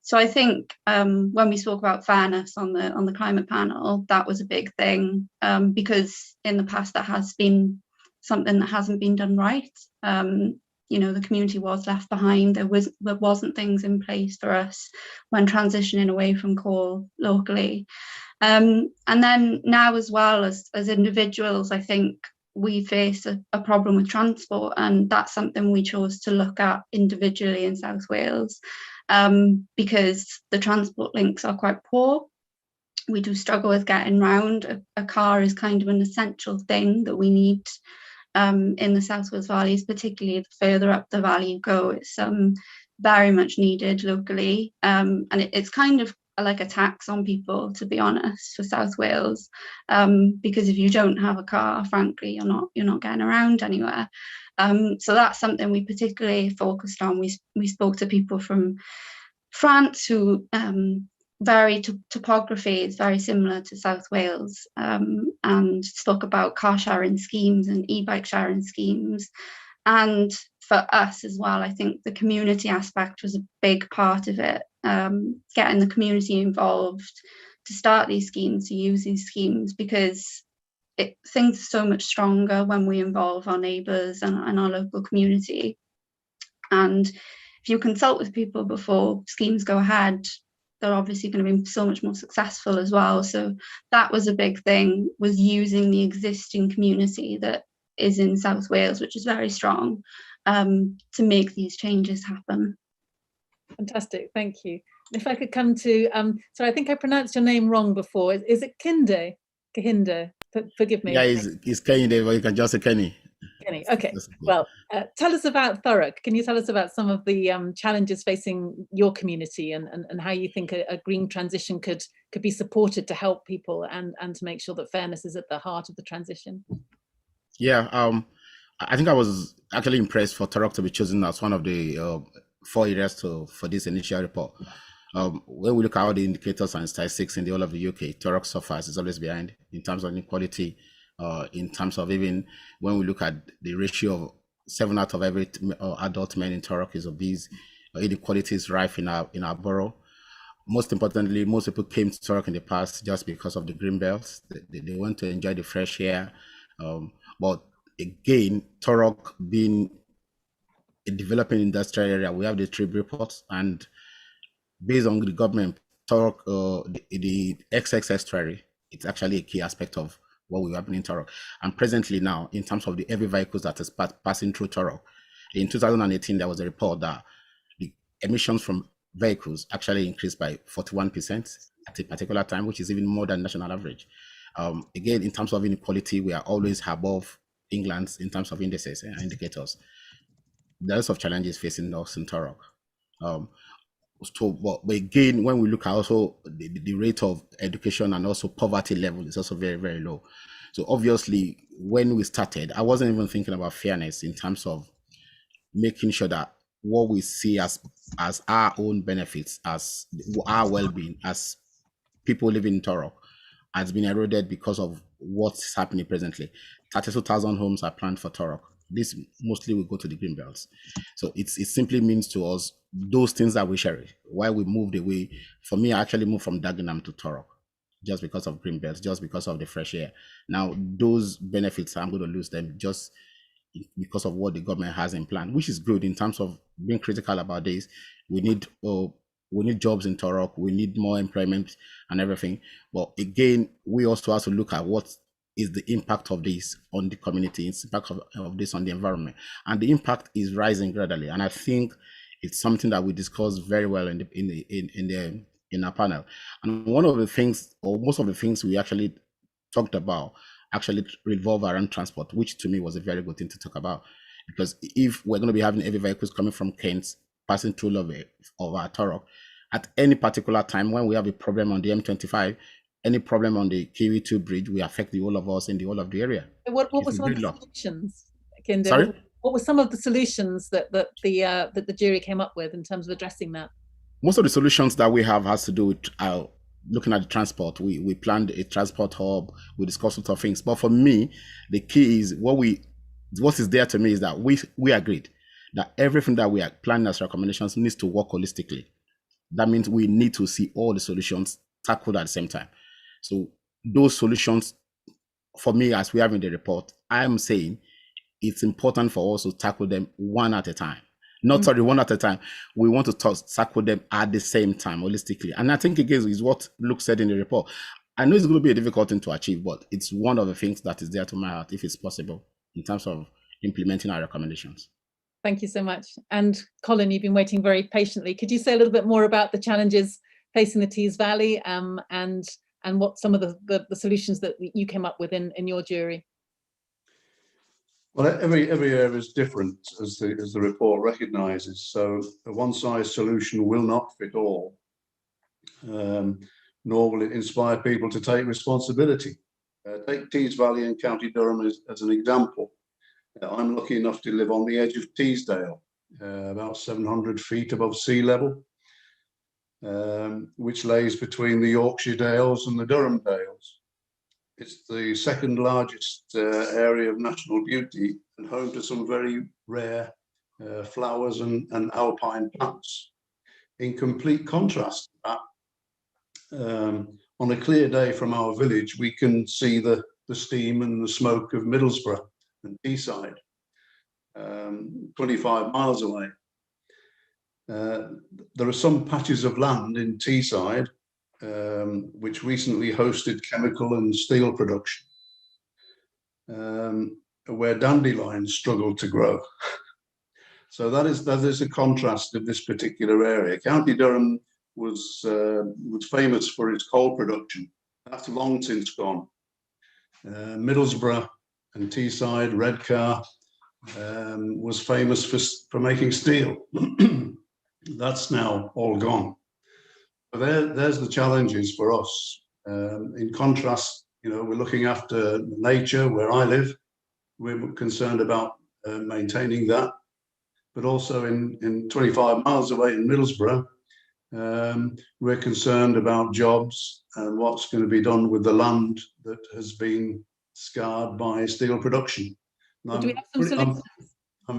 So I think when we spoke about fairness on the climate panel, that was a big thing, because in the past that has been something that hasn't been done right. You know, the community was left behind. There wasn't things in place for us when transitioning away from coal locally. And then now as well as individuals, I think we face a problem with transport, and that's something we chose to look at individually in South Wales, because the transport links are quite poor. We do struggle with getting round. A car is kind of an essential thing that we need in the South Wales Valleys, particularly the further up the valley you go. It's very much needed locally, and it's kind of like a tax on people, to be honest, for South Wales, because if you don't have a car, frankly, you're not getting around anywhere. So that's something we particularly focused on. We spoke to people from France who topography is very similar to South Wales, and spoke about car sharing schemes and e-bike sharing schemes. And for us as well, I think the community aspect was a big part of it, getting the community involved to start these schemes, to use these schemes, because things are so much stronger when we involve our neighbours and our local community. And if you consult with people before schemes go ahead, they're obviously going to be so much more successful as well. So that was a big thing, was using the existing community that is in South Wales, which is very strong, to make these changes happen. Fantastic, thank you. If I could come to, sorry, I think I pronounced your name wrong before. Is it Kinde? Kahinde? Forgive me. Yeah, it's Kenny, but you can just say Kenny. Kenny, okay. Well, tell us about Thurrock. Can you tell us about some of the challenges facing your community and how you think a green transition could be supported to help people and to make sure that fairness is at the heart of the transition? Yeah, I think I was actually impressed for Thurrock to be chosen as one of the 4 areas for this initial report. When we look at all the indicators and statistics in the whole of the UK, Thurrock suffers, is always behind in terms of inequality, in terms of even when we look at the ratio of 7 out of every adult men in Thurrock is obese. Inequality is rife in our borough. Most importantly, most people came to Thurrock in the past just because of the green belts. They want to enjoy the fresh air. But again, Thurrock being a developing industrial area, we have the trade reports, and based on the government, Thurrock, the XX estuary, it's actually a key aspect of what will happen in Thurrock. And presently now, in terms of the heavy vehicles that is passing through Thurrock, in 2018, there was a report that the emissions from vehicles actually increased by 41% at a particular time, which is even more than national average. Again, in terms of inequality, we are always above England in terms of indices and indicators. There are lots of challenges facing us in Thurrock. So, but again, when we look at also the rate of education and also poverty level is also very, very low. So obviously, when we started, I wasn't even thinking about fairness in terms of making sure that what we see as our own benefits, as our well-being, as people living in Torok, has been eroded because of what's happening presently. 32,000 homes are planned for Torok. This mostly will go to the green belts. So it simply means to us those things that we cherish. Why we moved away. For me, I actually moved from Dagenham to Torok just because of green belts, just because of the fresh air. Now those benefits, I'm going to lose them just because of what the government has in plan, which is good in terms of being critical about this. We need jobs in Torok. We need more employment and everything. But again, we also have to look at what is the impact of this on the community, the impact of this on the environment. And the impact is rising gradually. And I think it's something that we discussed very well in our panel. And one of the things, or most of the things we actually talked about, actually revolve around transport, which to me was a very good thing to talk about. Because if we're going to be having heavy vehicles coming from Kent, passing through of our Torok, at any particular time when we have a problem on the M25, any problem on the Kiwi 2 bridge will affect the whole of us in the whole of the area. What were some of the solutions, Kinder? Sorry? What were some of the solutions that the jury came up with in terms of addressing that? Most of the solutions that we have has to do with looking at the transport. We planned a transport hub. We discussed a lot of things. But for me, the key is what is there to me is that we agreed that everything that we are planning as recommendations needs to work holistically. That means we need to see all the solutions tackled at the same time. So those solutions, for me, as we have in the report, I'm saying it's important for us to tackle them one at a time. One at a time. We want to tackle them at the same time, holistically. And I think, again, is what Luke said in the report. I know it's going to be a difficult thing to achieve, but it's one of the things that is there to my heart, if it's possible, in terms of implementing our recommendations. Thank you so much. And Colin, you've been waiting very patiently. Could you say a little bit more about the challenges facing the Tees Valley and what some of the solutions that you came up with in your jury? Well, every area is different, as the report recognises. So a one-size solution will not fit all, nor will it inspire people to take responsibility. Take Tees Valley in County Durham as an example. I'm lucky enough to live on the edge of Teesdale, about 700 feet above sea level, which lays between the Yorkshire Dales and the Durham Dales. It's the second largest area of national beauty and home to some very rare flowers and alpine plants. In complete contrast to that, on a clear day from our village, we can see the steam and the smoke of Middlesbrough and Teesside, 25 miles away. There are some patches of land in Teesside which recently hosted chemical and steel production, where dandelions struggled to grow. So that is a contrast of this particular area. County Durham was famous for its coal production. That's long since gone. Middlesbrough and Teesside, Redcar, was famous for making steel. That's now all gone. There's the challenges for us. In contrast, we're looking after nature where I live. We're concerned about maintaining that. But also in 25 miles away in Middlesbrough, we're concerned about jobs and what's going to be done with the land that has been scarred by steel production. I'm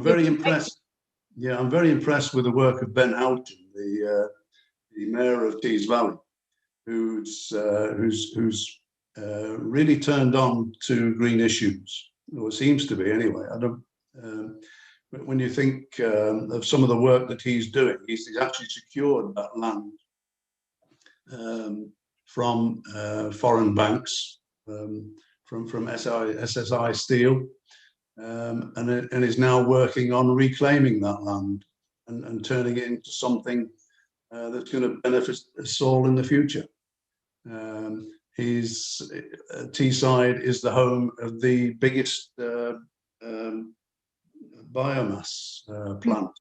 very impressed. Yeah, I'm very impressed with the work of Ben Houghton, the mayor of Tees Valley, who's really turned on to green issues, or seems to be anyway. But when you think of some of the work that he's doing, he's actually secured that land from foreign banks, from SSI Steel, and is now working on reclaiming that land and turning it into something that's going to benefit us all in the future. Teesside is the home of the biggest biomass plant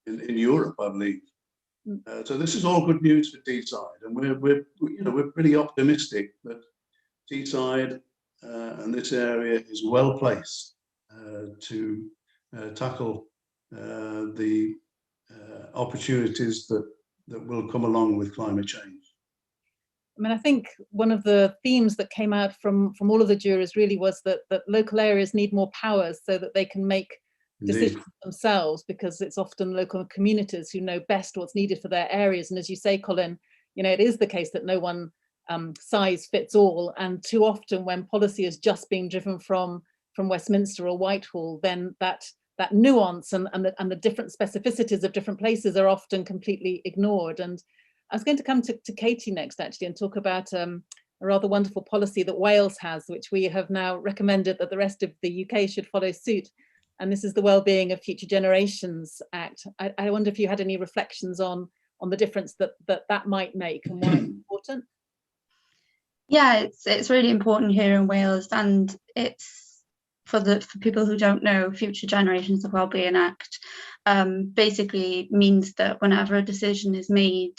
in Europe, I believe. So this is all good news for Teesside, and we're pretty optimistic that Teesside and this area is well placed to tackle the opportunities that will come along with climate change. I mean, I think one of the themes that came out from all of the jurors really was that local areas need more powers so that they can make decisions themselves, because it's often local communities who know best what's needed for their areas. And as you say, Colin, it is the case that no one size fits all, and too often when policy is just being driven from Westminster or Whitehall, then that nuance and the different specificities of different places are often completely ignored. And I was going to come to Katie next, actually, and talk about a rather wonderful policy that Wales has, which we have now recommended that the rest of the UK should follow suit. And this is the Wellbeing of Future Generations Act. I wonder if you had any reflections on the difference that might make and why it's important. Yeah, it's really important here in Wales, and it's for people who don't know, Future Generations of Wellbeing Act basically means that whenever a decision is made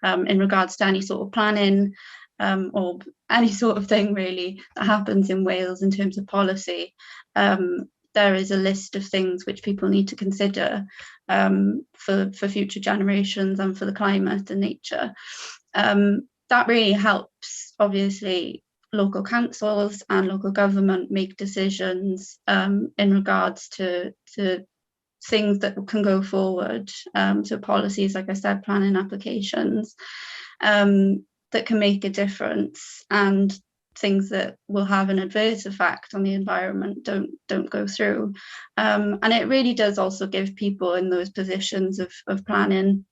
in regards to any sort of planning or any sort of thing really that happens in Wales in terms of policy, there is a list of things which people need to consider for future generations and for the climate and nature. That really helps, obviously, local councils and local government make decisions in regards to things that can go forward, to policies, like I said, planning applications that can make a difference, and things that will have an adverse effect on the environment don't go through. And it really does also give people in those positions of planning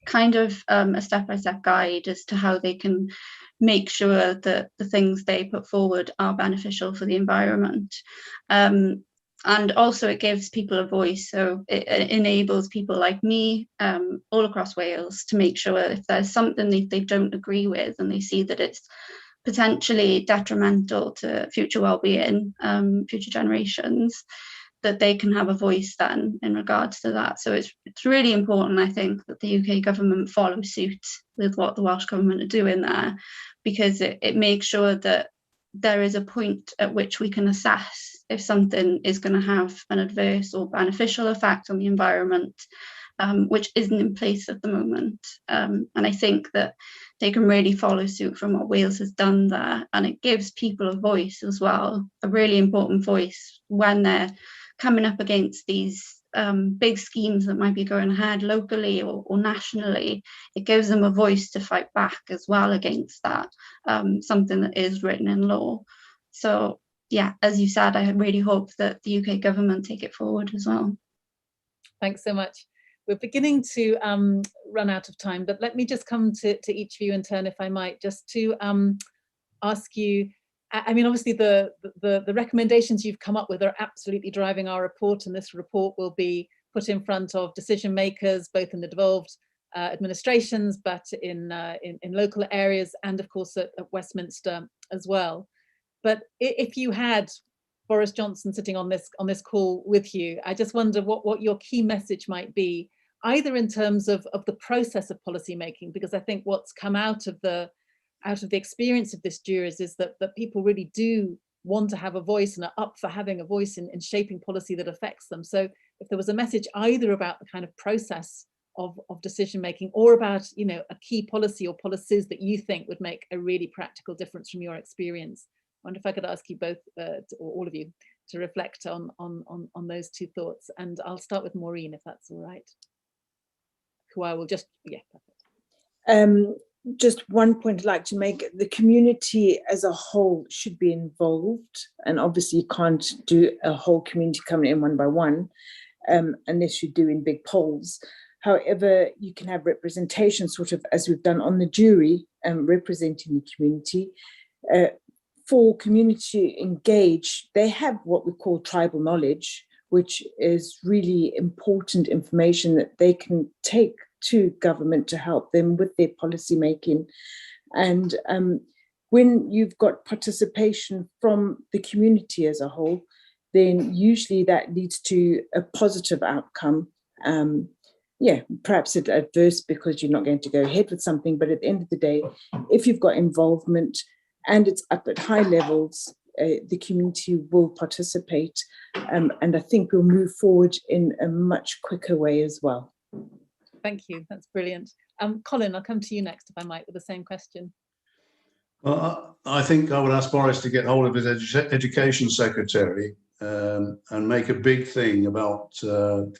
kind of a step-by-step guide as to how they can make sure that the things they put forward are beneficial for the environment. And also it gives people a voice, so it enables people like me all across Wales to make sure if there's something they don't agree with and they see that it's potentially detrimental to future well-being, future generations, that they can have a voice then in regards to that. So it's really important, I think, that the UK government follow suit with what the Welsh government are doing there, because it makes sure that there is a point at which we can assess if something is going to have an adverse or beneficial effect on the environment, which isn't in place at the moment. And I think that they can really follow suit from what Wales has done there, and it gives people a voice as well, a really important voice when they're coming up against these big schemes that might be going ahead locally or nationally. It gives them a voice to fight back as well against that, something that is written in law. So yeah, as you said, I really hope that the UK government take it forward as well. Thanks so much. We're beginning to run out of time, but let me just come to each of you in turn, if I might, just to ask you, I mean, obviously the recommendations you've come up with are absolutely driving our report, and this report will be put in front of decision makers, both in the devolved administrations, but in local areas, and of course at Westminster as well. But if you had Boris Johnson sitting on this call with you, I just wonder what your key message might be, either in terms of the process of policy making, because I think what's come out of the experience of this jurors is that people really do want to have a voice and are up for having a voice in shaping policy that affects them. So if there was a message either about the kind of process of decision making, or about a key policy or policies that you think would make a really practical difference from your experience, I wonder if I could ask you both, or all of you, to reflect on those two thoughts. And I'll start with Maureen, if that's all right. Who I will just, yeah, perfect. Just one point I'd like to make: the community as a whole should be involved, and obviously you can't do a whole community coming in one by one unless you do in big polls. However, you can have representation, sort of as we've done on the jury, representing the community. For community engaged, they have what we call tribal knowledge, which is really important information that they can take to government to help them with their policy making. And when you've got participation from the community as a whole, then usually that leads to a positive outcome. yeah, perhaps it's adverse because you're not going to go ahead with something. But at the end of the day, if you've got involvement and it's up at high levels, the community will participate. And I think we'll move forward in a much quicker way as well. Thank you. That's brilliant. Colin, I'll come to you next, if I might, with the same question. Well, I think I would ask Boris to get hold of his education secretary and make a big thing about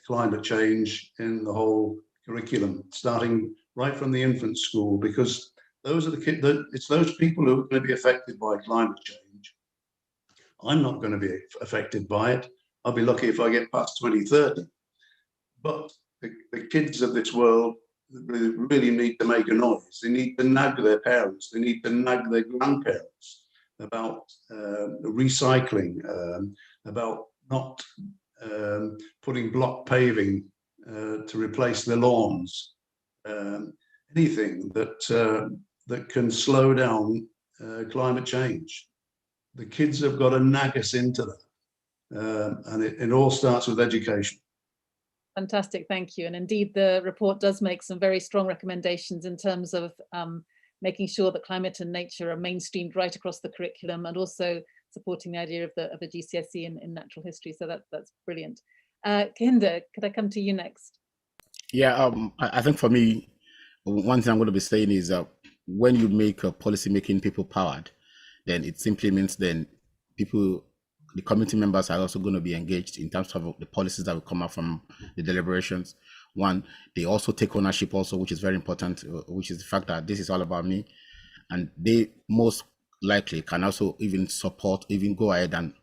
climate change in the whole curriculum, starting right from the infant school, because those are the kids. It's those people who are going to be affected by climate change. I'm not going to be affected by it. I'll be lucky if I get past 2030. But the kids of this world really need to make a noise. They need to nag their parents. They need to nag their grandparents about recycling, about not putting block paving to replace their lawns. Anything that can slow down climate change. The kids have got to nag us into that. And it all starts with education. Fantastic, thank you. And indeed, the report does make some very strong recommendations in terms of making sure that climate and nature are mainstreamed right across the curriculum, and also supporting the idea of the GCSE in natural history. So that's brilliant. Kehinde, could I come to you next? Yeah, I think for me, one thing I'm going to be saying is when you make a policy making people powered, then it simply means then people, the committee members are also going to be engaged in terms of the policies that will come out from the deliberations. One, they also take ownership also, which is very important, which is the fact that this is all about me. And they most likely can also even support, even go ahead and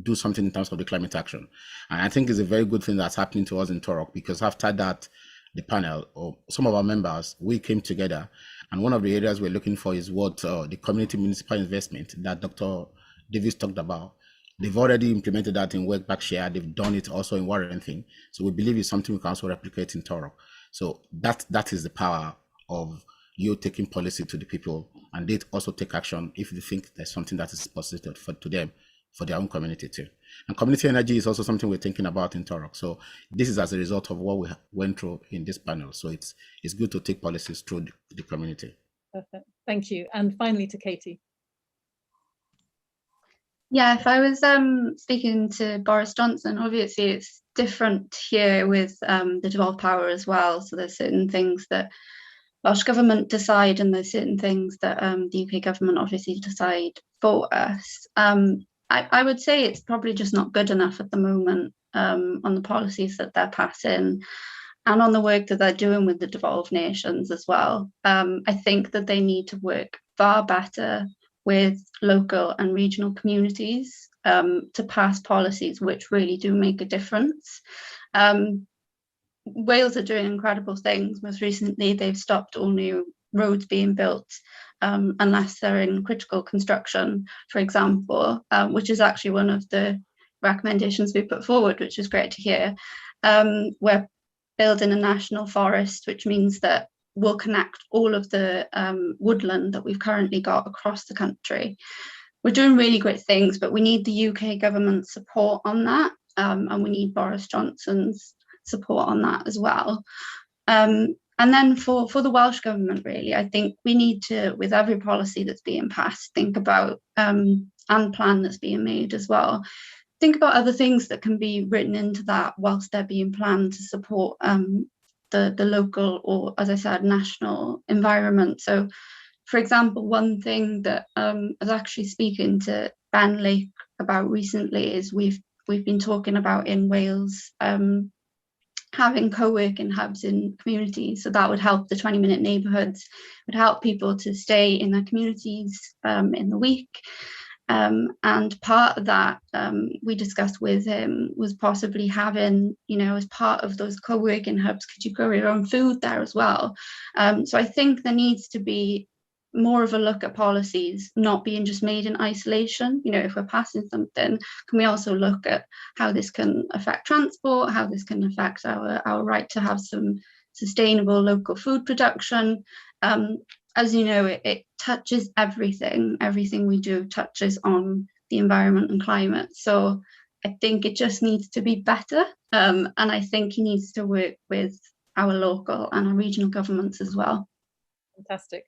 do something in terms of the climate action. And I think it's a very good thing that's happening to us in Torok, because after that, the panel, or some of our members, we came together, and one of the areas we're looking for is what the community municipal investment that Dr. Davis talked about. They've already implemented that in Work Back Share. They've done it also in Warrenton. So we believe it's something we can also replicate in Torok. So that is the power of you taking policy to the people, and they also take action if they think there's something that is positive to them, for their own community too. And community energy is also something we're thinking about in Torok. So this is as a result of what we went through in this panel. So it's good to take policies through the community. Perfect. Thank you. And finally to Katie. Yeah, if I was speaking to Boris Johnson, obviously it's different here with the devolved power as well. So there's certain things that Welsh Government decide, and there's certain things that the UK Government obviously decide for us. I would say it's probably just not good enough at the moment on the policies that they're passing and on the work that they're doing with the devolved nations as well. I think that they need to work far better with local and regional communities to pass policies which really do make a difference. Wales are doing incredible things. Most recently, they've stopped all new roads being built unless they're in critical construction, for example, which is actually one of the recommendations we put forward, which is great to hear. We're building a national forest, which means that we'll connect all of the woodland that we've currently got across the country. We're doing really great things, but we need the UK government support on that, and we need Boris Johnson's support on that as well. And then for the Welsh Government, really, I think we need to, with every policy that's being passed, think about, and plan that's being made as well, think about other things that can be written into that whilst they're being planned to support the local, or, as I said, national environment. So, for example, one thing that I was actually speaking to Ben Lake about recently is we've been talking about in Wales having co-working hubs in communities. So that would help the 20-minute neighbourhoods, would help people to stay in their communities in the week. And part of that we discussed with him was possibly having, as part of those co-working hubs, could you grow your own food there as well? So I think there needs to be more of a look at policies not being just made in isolation. If we're passing something, can we also look at how this can affect transport, how this can affect our right to have some sustainable local food production? As you know, it touches everything. Everything we do touches on the environment and climate. So I think it just needs to be better. And I think he needs to work with our local and our regional governments as well. Fantastic.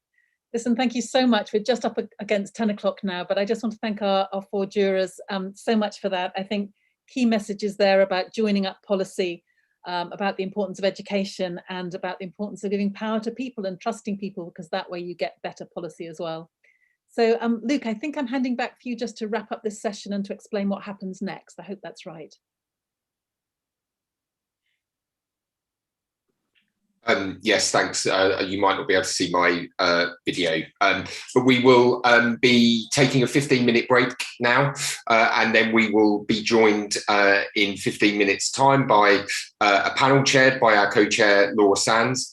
Listen, thank you so much. We're just up against 10 o'clock now, but I just want to thank our 4 jurors so much for that. I think key messages there about joining up policy, about the importance of education, and about the importance of giving power to people and trusting people, because that way you get better policy as well. So Luke, I think I'm handing back for you just to wrap up this session and to explain what happens next. I hope that's right. Yes, thanks. You might not be able to see my video, but we will be taking a 15-minute break now, and then we will be joined in 15 minutes' time by a panel chaired by our co-chair Laura Sands,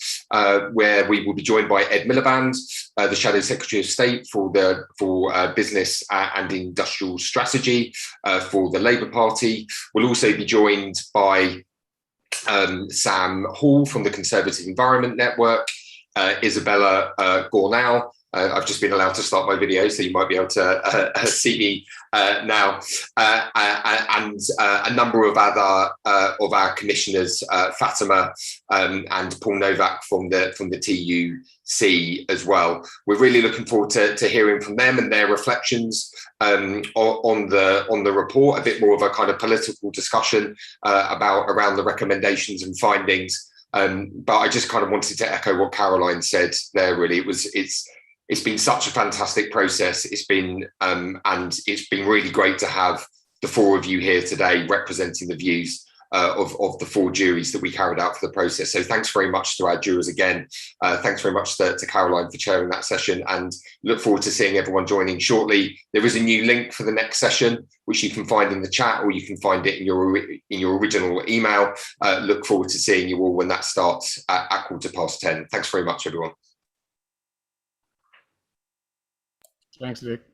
where we will be joined by Ed Miliband, the Shadow Secretary of State for Business and Industrial Strategy for the Labour Party. We'll also be joined by Sam Hall from the Conservative Environment Network, Isabella Gornal. I've just been allowed to start my video, so you might be able to see me now, and a number of other of our commissioners, Fatima and Paul Novak from the TUC as well. We're really looking forward to hearing from them and their reflections on the report, a bit more of a kind of political discussion around the recommendations and findings. But I just kind of wanted to echo what Caroline said there. Really, it's been such a fantastic process. It's been and it's been really great to have the 4 of you here today representing the views of the 4 juries that we carried out for the process. So thanks very much to our jurors again. Thanks very much to Caroline for chairing that session, and look forward to seeing everyone joining shortly. There is a new link for the next session, which you can find in the chat, or you can find it in your original email. Look forward to seeing you all when that starts at 10:15. Thanks very much, everyone. Thanks, Luke.